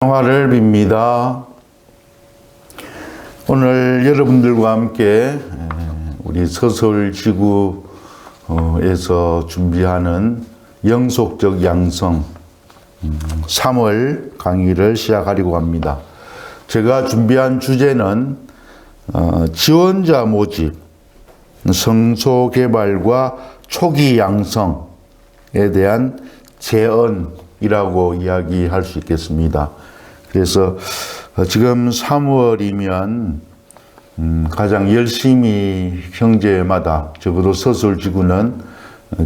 평화를 빕니다. 오늘 여러분들과 함께 우리 서설지구에서 준비하는 영속적 양성 3월 강의를 시작하려고 합니다. 제가 준비한 주제는 지원자 모집, 성소 개발과 초기 양성에 대한 제언이라고 이야기할 수 있겠습니다. 그래서 지금 3월이면 가장 열심히 형제마다 적어도 서술지구는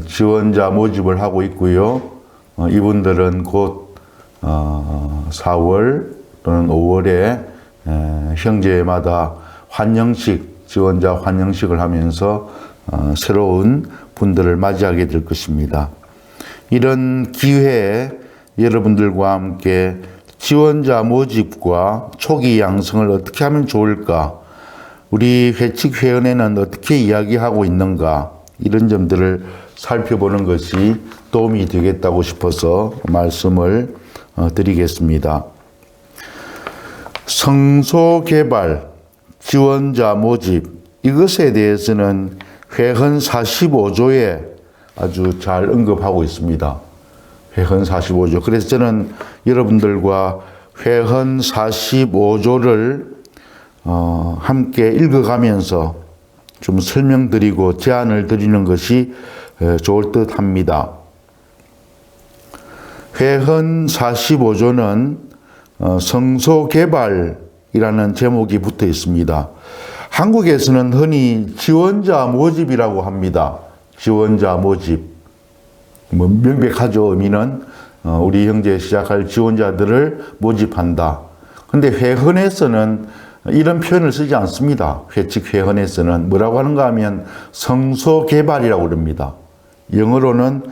지원자 모집을 하고 있고요. 이분들은 곧 4월 또는 5월에 형제마다 환영식, 지원자 환영식을 하면서 새로운 분들을 맞이하게 될 것입니다. 이런 기회에 여러분들과 함께 지원자 모집과 초기 양성을 어떻게 하면 좋을까? 우리 회칙회원회는 어떻게 이야기하고 있는가? 이런 점들을 살펴보는 것이 도움이 되겠다고 싶어서 말씀을 드리겠습니다. 성소 개발, 지원자 모집, 이것에 대해서는 회헌 45조에 아주 잘 언급하고 있습니다. 회헌 45조. 그래서 저는 여러분들과 회헌 45조를 함께 읽어가면서 좀 설명드리고 제안을 드리는 것이 좋을 듯 합니다. 회헌 45조는 성소 개발이라는 제목이 붙어 있습니다. 한국에서는 흔히 지원자 모집이라고 합니다. 지원자 모집. 명백하죠. 의미는 우리 형제 시작할 지원자들을 모집한다. 근데 회헌에서는 이런 표현을 쓰지 않습니다. 회칙 회헌에서는 뭐라고 하는가 하면 성소 개발이라고 그럽니다. 영어로는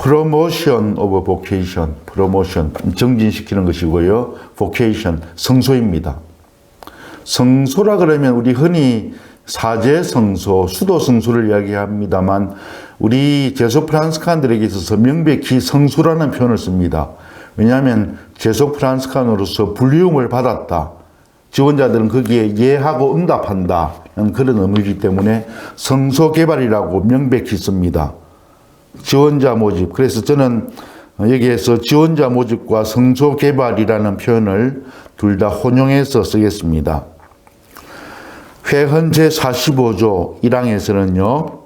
promotion of vocation, promotion, 정진시키는 것이고요. vocation, 성소입니다. 성소라 그러면 우리 흔히 사제 성소, 수도 성소를 이야기합니다만 우리 제소 프란스칸들에게 있어서 명백히 성소라는 표현을 씁니다. 왜냐하면 제소 프란스칸으로서 불리움을 받았다. 지원자들은 거기에 예하고 응답한다. 그런 의미이기 때문에 성소 개발이라고 명백히 씁니다. 지원자 모집. 그래서 저는 여기에서 지원자 모집과 성소 개발이라는 표현을 둘 다 혼용해서 쓰겠습니다. 회헌 제45조 1항에서는요.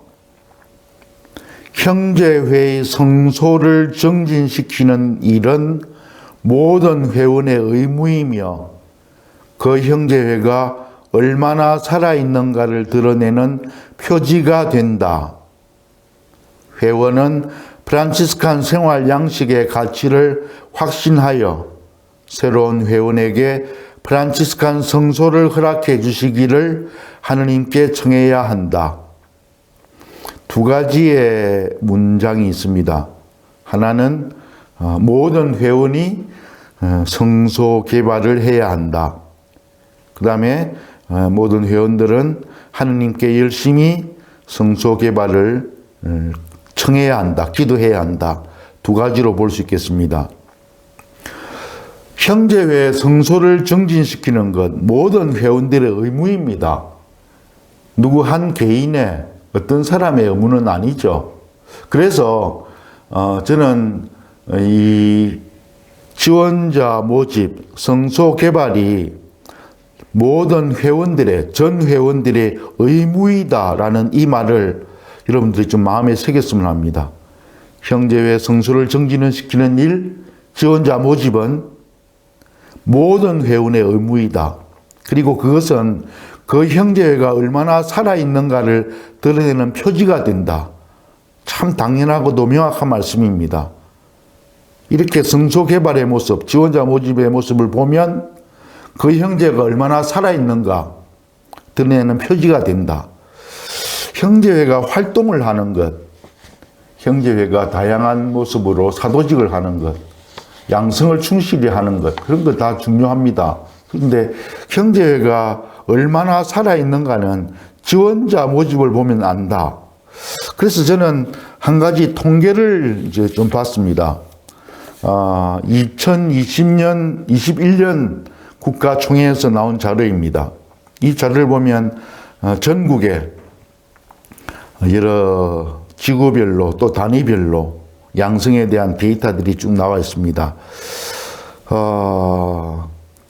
형제회의 성소를 정진시키는 일은 모든 회원의 의무이며 그 형제회가 얼마나 살아있는가를 드러내는 표지가 된다. 회원은 프란치스칸 생활 양식의 가치를 확신하여 새로운 회원에게 프란치스칸 성소를 허락해 주시기를 하느님께 청해야 한다. 두 가지의 문장이 있습니다. 하나는 모든 회원이 성소 개발을 해야 한다. 그 다음에 모든 회원들은 하느님께 열심히 성소 개발을 청해야 한다. 기도해야 한다. 두 가지로 볼 수 있겠습니다. 형제회 성소를 정진시키는 것 모든 회원들의 의무입니다. 누구 한 개인의 어떤 사람의 의무는 아니죠. 그래서 저는 이 지원자 모집, 성소 개발이 모든 회원들의 전 회원들의 의무이다라는 이 말을 여러분들이 좀 마음에 새겼으면 합니다. 형제회 성소를 정진시키는 일, 지원자 모집은 모든 회원의 의무이다. 그리고 그것은 그 형제회가 얼마나 살아있는가를 드러내는 표지가 된다. 참 당연하고도 명확한 말씀입니다. 이렇게 성소 개발의 모습, 지원자 모집의 모습을 보면 그 형제가 얼마나 살아있는가 드러내는 표지가 된다. 형제회가 활동을 하는 것, 형제회가 다양한 모습으로 사도직을 하는 것, 양성을 충실히 하는 것, 그런 거 다 중요합니다. 그런데 형제회가 얼마나 살아있는가는 지원자 모집을 보면 안다. 그래서 저는 한 가지 통계를 이제 좀 봤습니다. 2020년, 21년 국가총회에서 나온 자료입니다. 이 자료를 보면 전국에 여러 지구별로 또 단위별로 양성에 대한 데이터들이 쭉 나와 있습니다.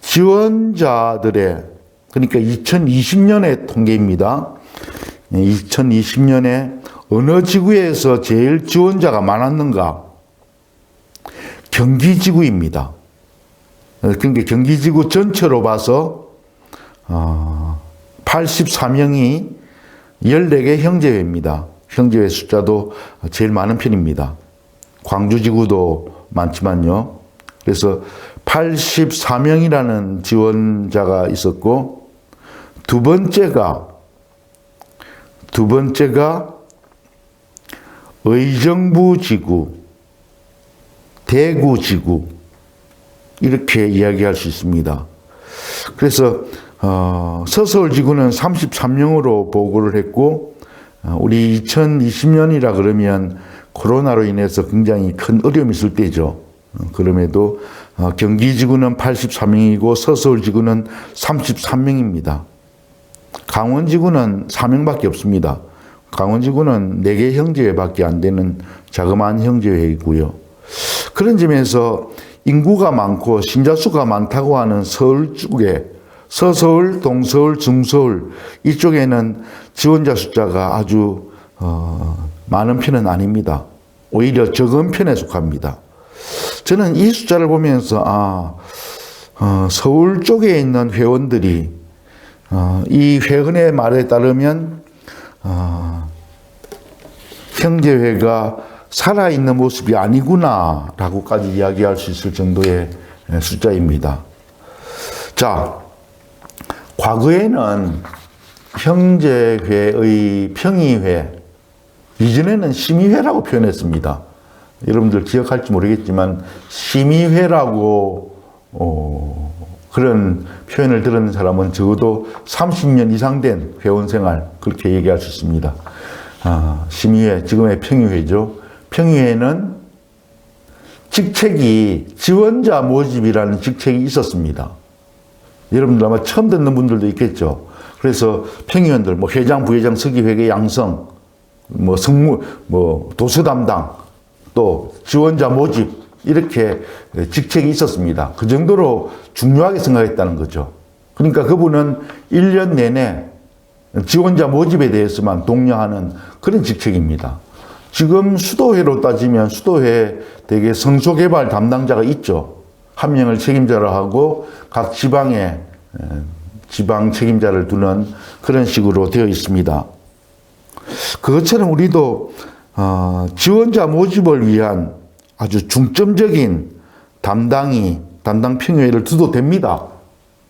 지원자들의, 그러니까 2020년의 통계입니다. 2020년에 어느 지구에서 제일 지원자가 많았는가? 경기지구입니다. 그러니까 경기지구 전체로 봐서 84명이 14개 형제회입니다. 형제회 숫자도 제일 많은 편입니다. 광주지구도 많지만요. 그래서 84명이라는 지원자가 있었고, 두 번째가 의정부지구, 대구지구, 이렇게 이야기할 수 있습니다. 그래서 서서울지구는 33명으로 보고를 했고, 우리 2020년이라 그러면 코로나로 인해서 굉장히 큰 어려움이 있을 때죠. 그럼에도 경기지구는 84명이고 서서울지구는 33명입니다. 강원지구는 4명밖에 없습니다. 강원지구는 4개 형제회밖에 안 되는 자그마한 형제회이고요. 그런 점에서 인구가 많고 신자수가 많다고 하는 서울 쪽에 서서울, 동서울, 중서울 이쪽에는 지원자 숫자가 아주 많은 편은 아닙니다. 오히려 적은 편에 속합니다. 저는 이 숫자를 보면서 서울 쪽에 있는 회원들이 이 회원의 말에 따르면 형제회가 살아있는 모습이 아니구나라고까지 이야기할 수 있을 정도의 숫자입니다. 자, 과거에는 형제회의 평의회, 이전에는 심의회라고 표현했습니다. 여러분들 기억할지 모르겠지만 심의회라고 그런 표현을 들은 사람은 적어도 30년 이상 된 회원생활, 그렇게 얘기할 수 있습니다. 심의회, 지금의 평의회죠. 평의회는 직책이 지원자 모집이라는 직책이 있었습니다. 여러분들 아마 처음 듣는 분들도 있겠죠. 그래서 평의원들, 뭐 회장, 부회장, 서기, 회계, 양성, 뭐 성무, 뭐 도서 담당, 또 지원자 모집, 이렇게 직책이 있었습니다. 그 정도로 중요하게 생각했다는 거죠. 그러니까 그분은 1년 내내 지원자 모집에 대해서만 독려하는 그런 직책입니다. 지금 수도회로 따지면 수도회 대개 성소개발 담당자가 있죠. 한 명을 책임자로 하고 각 지방에 지방 책임자를 두는 그런 식으로 되어 있습니다. 그것처럼 우리도 지원자 모집을 위한 아주 중점적인 담당 평의회를 두도 됩니다.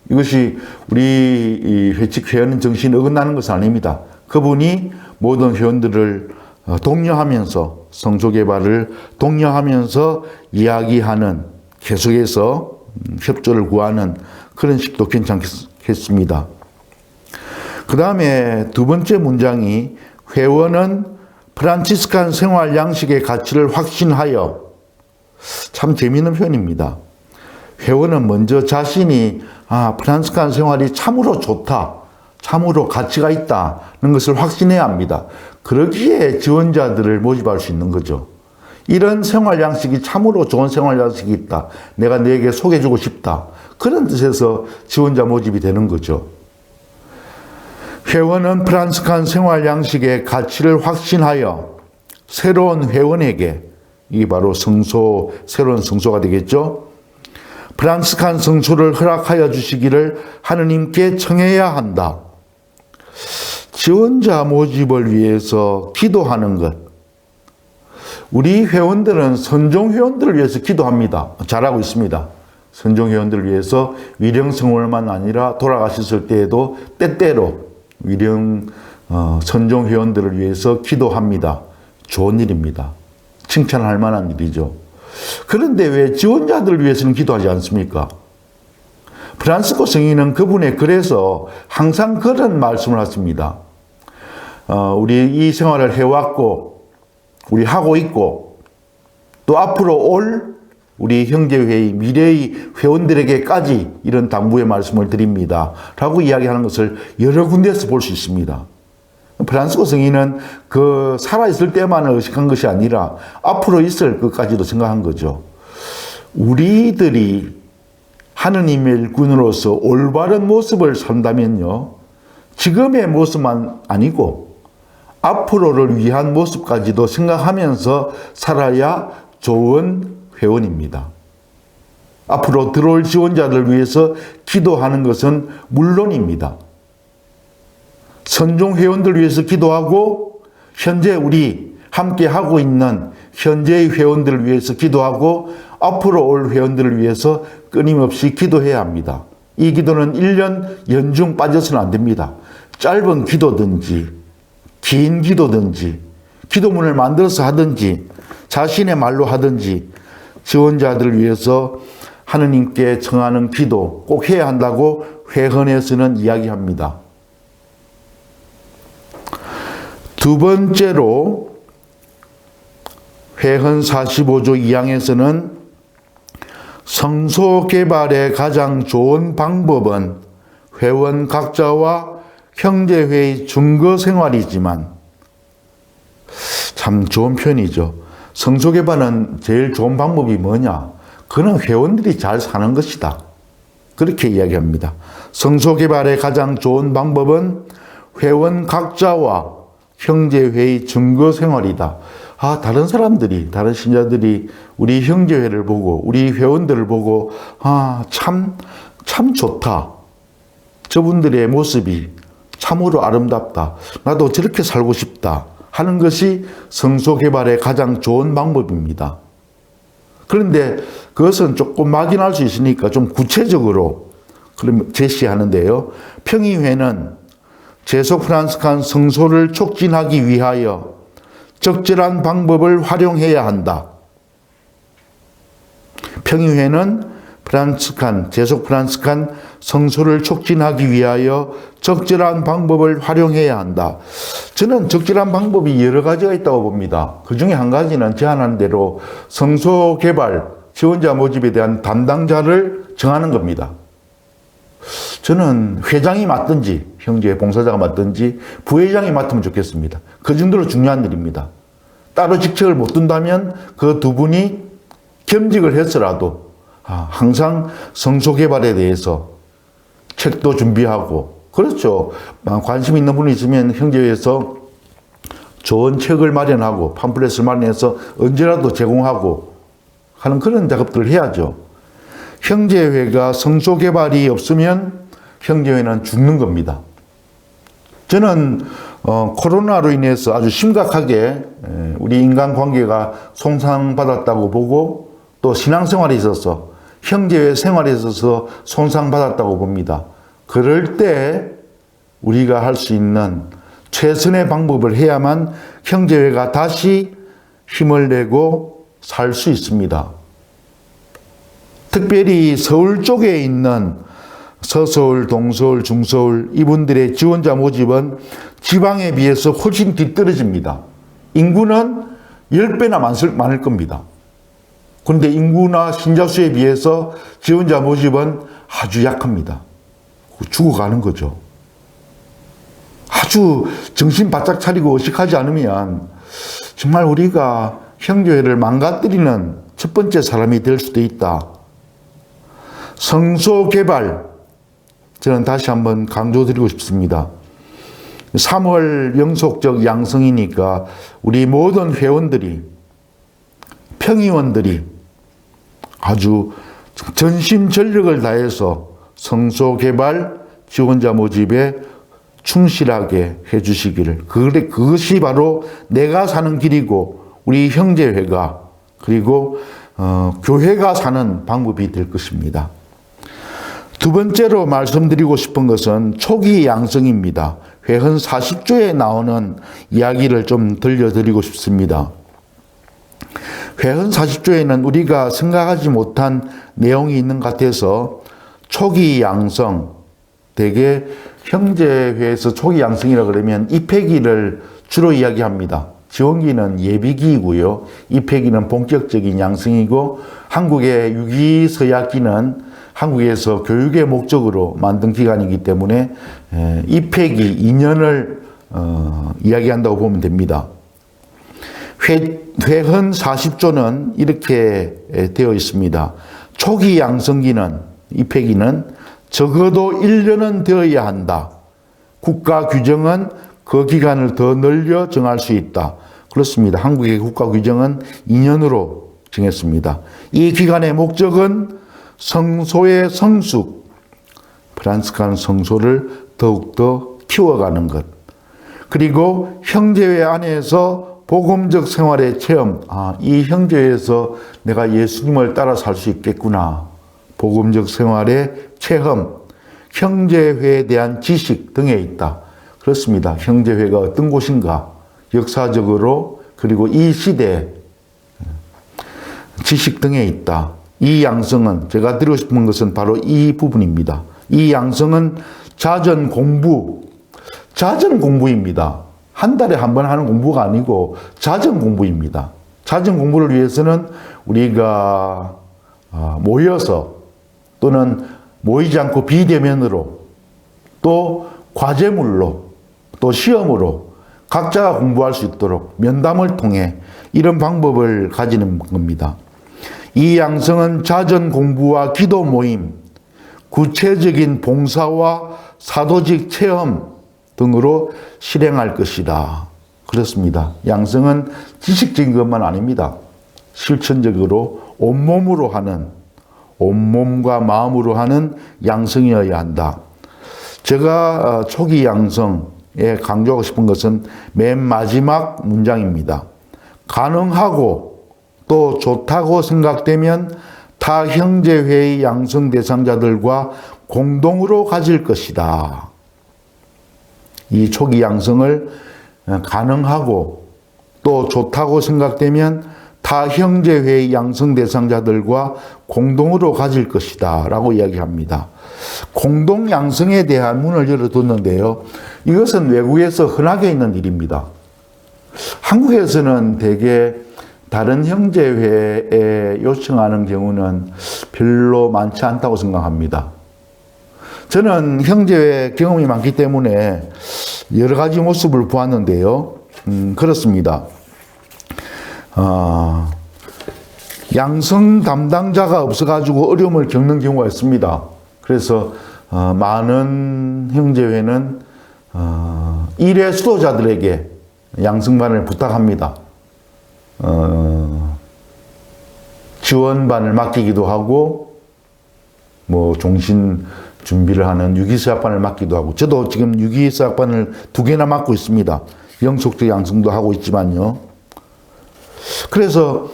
이것이 우리 이 회칙 회원 정신에 어긋나는 것은 아닙니다. 그분이 모든 회원들을 독려하면서 성소개발을 독려하면서 이야기하는, 계속해서 협조를 구하는 그런 식도 괜찮겠습니다. 그 다음에 두 번째 문장이 회원은 프란치스칸 생활 양식의 가치를 확신하여, 참 재미있는 표현입니다. 회원은 먼저 자신이 프란치스칸 생활이 참으로 좋다, 참으로 가치가 있다는 것을 확신해야 합니다. 그러기에 지원자들을 모집할 수 있는 거죠. 이런 생활 양식이 참으로 좋은 생활 양식이 있다, 내가 너에게 소개해주고 싶다, 그런 뜻에서 지원자 모집이 되는 거죠. 회원은 프란치스칸 생활 양식의 가치를 확신하여 새로운 회원에게, 이게 바로 성소, 새로운 성소가 되겠죠. 프란치스칸 성소를 허락하여 주시기를 하느님께 청해야 한다. 지원자 모집을 위해서 기도하는 것. 우리 회원들은 선종 회원들을 위해서 기도합니다. 잘하고 있습니다. 선종 회원들을 위해서 위령성월만 아니라 돌아가셨을 때에도 때때로 선종 회원들을 위해서 기도합니다. 좋은 일입니다. 칭찬할 만한 일이죠. 그런데 왜 지원자들을 위해서는 기도하지 않습니까? 프란시스코 성인은 그분의 글에서 항상 그런 말씀을 하십니다. 우리 이 생활을 해왔고, 우리 하고 있고, 또 앞으로 올 우리 형제회의 미래의 회원들에게까지 이런 당부의 말씀을 드립니다. 라고 이야기하는 것을 여러 군데에서 볼 수 있습니다. 프란시스코 성인은 그 살아있을 때만을 의식한 것이 아니라 앞으로 있을 것까지도 생각한 거죠. 우리들이 하느님의 일꾼으로서 올바른 모습을 산다면요, 지금의 모습만 아니고 앞으로를 위한 모습까지도 생각하면서 살아야 좋은 회원입니다. 앞으로 들어올 지원자를 위해서 기도하는 것은 물론입니다. 선종 회원들 위해서 기도하고, 현재 우리 함께 하고 있는 현재의 회원들을 위해서 기도하고, 앞으로 올 회원들을 위해서 끊임없이 기도해야 합니다. 이 기도는 1년 연중 빠져서는 안 됩니다. 짧은 기도든지 긴 기도든지 기도문을 만들어서 하든지 자신의 말로 하든지 지원자들을 위해서 하느님께 청하는 기도 꼭 해야 한다고 회헌에서는 이야기합니다. 두 번째로 회헌 45조 2항에서는 성소 개발의 가장 좋은 방법은 회원 각자와 형제회의 증거 생활이지만, 참 좋은 표현이죠. 성소 개발은 제일 좋은 방법이 뭐냐? 그는 회원들이 잘 사는 것이다. 그렇게 이야기합니다. 성소 개발의 가장 좋은 방법은 회원 각자와 형제회의 증거 생활이다. 다른 사람들이, 다른 신자들이 우리 형제회를 보고, 우리 회원들을 보고, 참 좋다. 저분들의 모습이 참으로 아름답다. 나도 저렇게 살고 싶다. 하는 것이 성소 개발의 가장 좋은 방법입니다. 그런데 그것은 조금 막연할 수 있으니까 좀 구체적으로 제시하는데요. 평의회는 제속 프란스칸 성소를 촉진하기 위하여 적절한 방법을 활용해야 한다. 평의회는 제속 프란스칸 성소를 촉진하기 위하여 적절한 방법을 활용해야 한다. 저는 적절한 방법이 여러 가지가 있다고 봅니다. 그 중에 한 가지는 제안한 대로 성소 개발, 지원자 모집에 대한 담당자를 정하는 겁니다. 저는 회장이 맡든지, 형제 봉사자가 맡든지, 부회장이 맡으면 좋겠습니다. 그 정도로 중요한 일입니다. 따로 직책을 못 둔다면 그 두 분이 겸직을 했더라도 항상 성소 개발에 대해서 책도 준비하고, 그렇죠. 관심 있는 분이 있으면 형제회에서 좋은 책을 마련하고 팜플렛을 마련해서 언제라도 제공하고 하는 그런 작업들을 해야죠. 형제회가 성소 개발이 없으면 형제회는 죽는 겁니다. 저는 코로나로 인해서 아주 심각하게 우리 인간관계가 손상받았다고 보고, 또 신앙생활에 있어서 형제회 생활에 있어서 손상받았다고 봅니다. 그럴 때 우리가 할 수 있는 최선의 방법을 해야만 형제회가 다시 힘을 내고 살 수 있습니다. 특별히 서울 쪽에 있는 서서울, 동서울, 중서울 이분들의 지원자 모집은 지방에 비해서 훨씬 뒤떨어집니다. 인구는 10배나 많을 겁니다. 그런데 인구나 신자 수에 비해서 지원자 모집은 아주 약합니다. 죽어가는 거죠. 아주 정신 바짝 차리고 의식하지 않으면 정말 우리가 형제회를 망가뜨리는 첫 번째 사람이 될 수도 있다. 성소 개발, 저는 다시 한번 강조드리고 싶습니다. 3월 영속적 양성이니까 우리 모든 회원들이, 평의원들이 아주 전심전력을 다해서 성소 개발 지원자 모집에 충실하게 해주시기를, 그것이 바로 내가 사는 길이고 우리 형제회가 그리고 교회가 사는 방법이 될 것입니다. 두 번째로 말씀드리고 싶은 것은 초기 양성입니다. 회헌 40조에 나오는 이야기를 좀 들려드리고 싶습니다. 회헌 40조에는 우리가 생각하지 못한 내용이 있는 것 같아서 초기 양성, 대개 형제회에서 초기 양성이라 그러면 입회기를 주로 이야기합니다. 지원기는 예비기이고요. 입회기는 본격적인 양성이고 한국의 유기서약기는 한국에서 교육의 목적으로 만든 기관이기 때문에 입회기 2년을 이야기한다고 보면 됩니다. 회헌 40조는 이렇게 되어 있습니다. 초기 양성기는, 입회기는 적어도 1년은 되어야 한다. 국가 규정은 그 기간을 더 늘려 정할 수 있다. 그렇습니다. 한국의 국가 규정은 2년으로 정했습니다. 이 기간의 목적은 성소의 성숙, 프란스칸 성소를 더욱더 키워가는 것. 그리고 형제회 안에서 복음적 생활의 체험, 이 형제회에서 내가 예수님을 따라 살 수 있겠구나. 복음적 생활의 체험, 형제회에 대한 지식 등에 있다. 그렇습니다. 형제회가 어떤 곳인가, 역사적으로 그리고 이 시대 지식 등에 있다. 이 양성은, 제가 드리고 싶은 것은 바로 이 부분입니다. 이 양성은 자전 공부입니다. 한 달에 한 번 하는 공부가 아니고 자전 공부입니다. 자전 공부를 위해서는 우리가 모여서 또는 모이지 않고 비대면으로 또 과제물로 또 시험으로 각자가 공부할 수 있도록 면담을 통해 이런 방법을 가지는 겁니다. 이 양성은 자전 공부와 기도 모임, 구체적인 봉사와 사도직 체험 등으로 실행할 것이다. 그렇습니다. 양성은 지식적인 것만 아닙니다. 실천적으로 온몸으로 하는, 온몸과 마음으로 하는 양성이어야 한다. 제가 초기 양성에 강조하고 싶은 것은 맨 마지막 문장입니다. 가능하고 또 좋다고 생각되면 타 형제회의 양성 대상자들과 공동으로 가질 것이다. 이 초기 양성을 가능하고 또 좋다고 생각되면 타 형제회의 양성 대상자들과 공동으로 가질 것이다 라고 이야기합니다. 공동 양성에 대한 문을 열어뒀는데요. 이것은 외국에서 흔하게 있는 일입니다. 한국에서는 대개 다른 형제회에 요청하는 경우는 별로 많지 않다고 생각합니다. 저는 형제회 경험이 많기 때문에 여러 가지 모습을 보았는데요. 그렇습니다. 양성 담당자가 없어가지고 어려움을 겪는 경우가 있습니다. 그래서 많은 형제회는 일회 수도자들에게 양성반을 부탁합니다. 지원반을 맡기기도 하고 종신 준비를 하는 유기서약반을 맡기도 하고, 저도 지금 유기서약반을 2개나 맡고 있습니다. 영속적 양성도 하고 있지만요. 그래서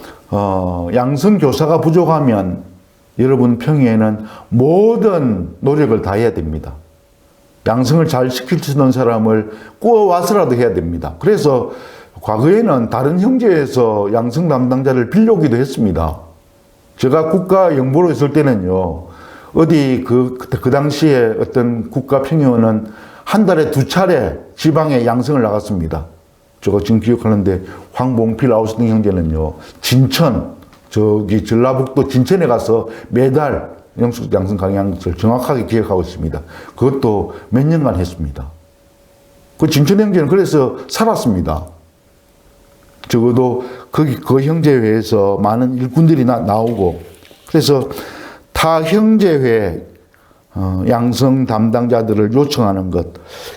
양성교사가 부족하면 여러분 평일에는 모든 노력을 다해야 됩니다. 양성을 잘 시킬 수 있는 사람을 구워와서라도 해야 됩니다. 그래서 과거에는 다른 형제에서 양성 담당자를 빌려오기도 했습니다. 제가 국가 영보로 있을 때는요, 어디 그 당시에 어떤 국가 평의원은 한 달에 2차례 지방에 양성을 나갔습니다. 제가 지금 기억하는데 황봉필 아우스팅 형제는요, 진천, 전라북도 진천에 가서 매달 양성 강의하는 것을 정확하게 기억하고 있습니다. 그것도 몇 년간 했습니다. 그 진천 형제는 그래서 살았습니다. 적어도 그 형제회에서 많은 일꾼들이 나오고, 그래서 타 형제회 양성 담당자들을 요청하는 것.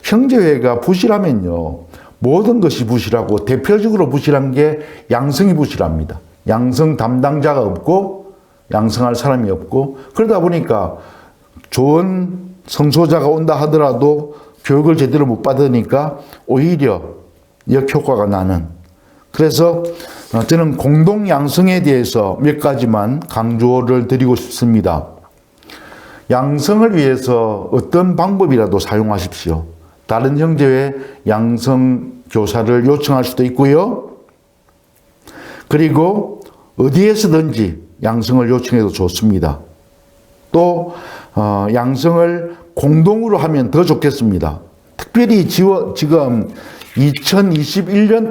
형제회가 부실하면요, 모든 것이 부실하고 대표적으로 부실한 게 양성이 부실합니다. 양성 담당자가 없고 양성할 사람이 없고, 그러다 보니까 좋은 성소자가 온다 하더라도 교육을 제대로 못 받으니까 오히려 역효과가 나는. 그래서 저는 공동 양성에 대해서 몇 가지만 강조를 드리고 싶습니다. 양성을 위해서 어떤 방법이라도 사용하십시오. 다른 형제회 양성 교사를 요청할 수도 있고요. 그리고 어디에서든지 양성을 요청해도 좋습니다. 또 양성을 공동으로 하면 더 좋겠습니다. 특별히 지금 2021년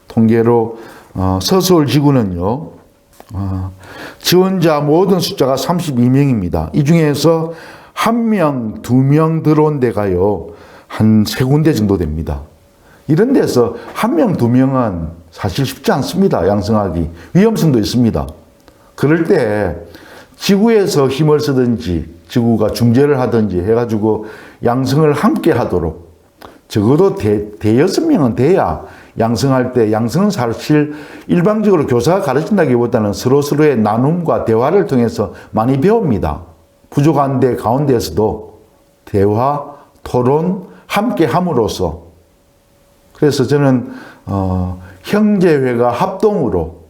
통계로 서서울 지구는요, 지원자 모든 숫자가 32명입니다. 이 중에서 1명, 2명 들어온 데가요, 한 3군데 정도 됩니다. 이런 데서 1명, 2명은 사실 쉽지 않습니다. 양성하기. 위험성도 있습니다. 그럴 때 지구에서 힘을 쓰든지 지구가 중재를 하든지 해가지고 양성을 함께 하도록 적어도 대여섯 명은 돼야 양성할 때, 양성은 사실 일방적으로 교사가 가르친다기보다는 서로서로의 나눔과 대화를 통해서 많이 배웁니다. 부족한 데 가운데에서도 대화, 토론, 함께 함으로써. 그래서 저는 형제회가 합동으로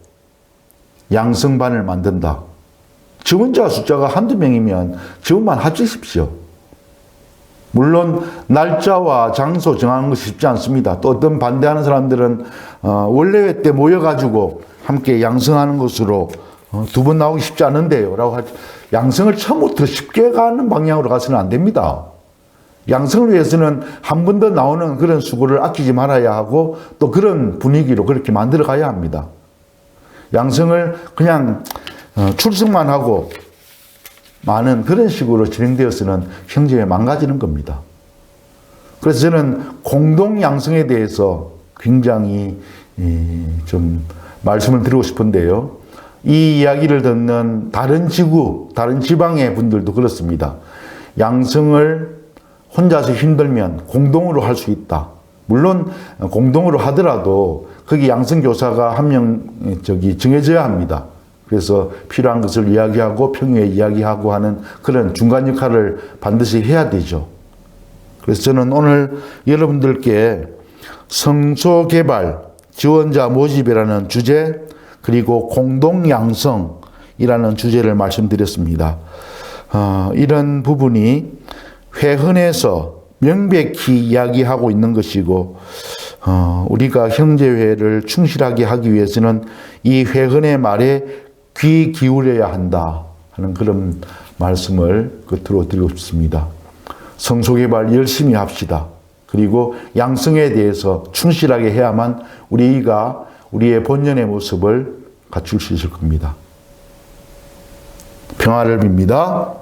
양성반을 만든다. 지원자 숫자가 한두 명이면 지원반 합치십시오. 물론 날짜와 장소 정하는 것이 쉽지 않습니다. 또 어떤 반대하는 사람들은 원래회 때 모여가지고 함께 양성하는 것으로 두 번 나오기 쉽지 않은데요 라고 하죠. 양성을 처음부터 쉽게 가는 방향으로 가서는 안 됩니다. 양성을 위해서는 한 번 더 나오는 그런 수고를 아끼지 말아야 하고 또 그런 분위기로 그렇게 만들어 가야 합니다. 양성을 그냥 출석만 하고 많은 그런 식으로 진행되어서는 형제에 망가지는 겁니다. 그래서 저는 공동 양성에 대해서 굉장히 좀 말씀을 드리고 싶은데요. 이 이야기를 듣는 다른 지구, 다른 지방의 분들도 그렇습니다. 양성을 혼자서 힘들면 공동으로 할 수 있다. 물론 공동으로 하더라도 거기 양성교사가 한 명 정해져야 합니다. 그래서 필요한 것을 이야기하고 평유에 이야기하고 하는 그런 중간 역할을 반드시 해야 되죠. 그래서 저는 오늘 여러분들께 성소개발, 지원자 모집이라는 주제, 그리고 공동양성이라는 주제를 말씀드렸습니다. 이런 부분이 회헌에서 명백히 이야기하고 있는 것이고, 우리가 형제회를 충실하게 하기 위해서는 이 회헌의 말에 귀 기울여야 한다 하는 그런 말씀을 끝으로 드리고 싶습니다. 성소개발 열심히 합시다. 그리고 양성에 대해서 충실하게 해야만 우리가 우리의 본연의 모습을 갖출 수 있을 겁니다. 평화를 빕니다.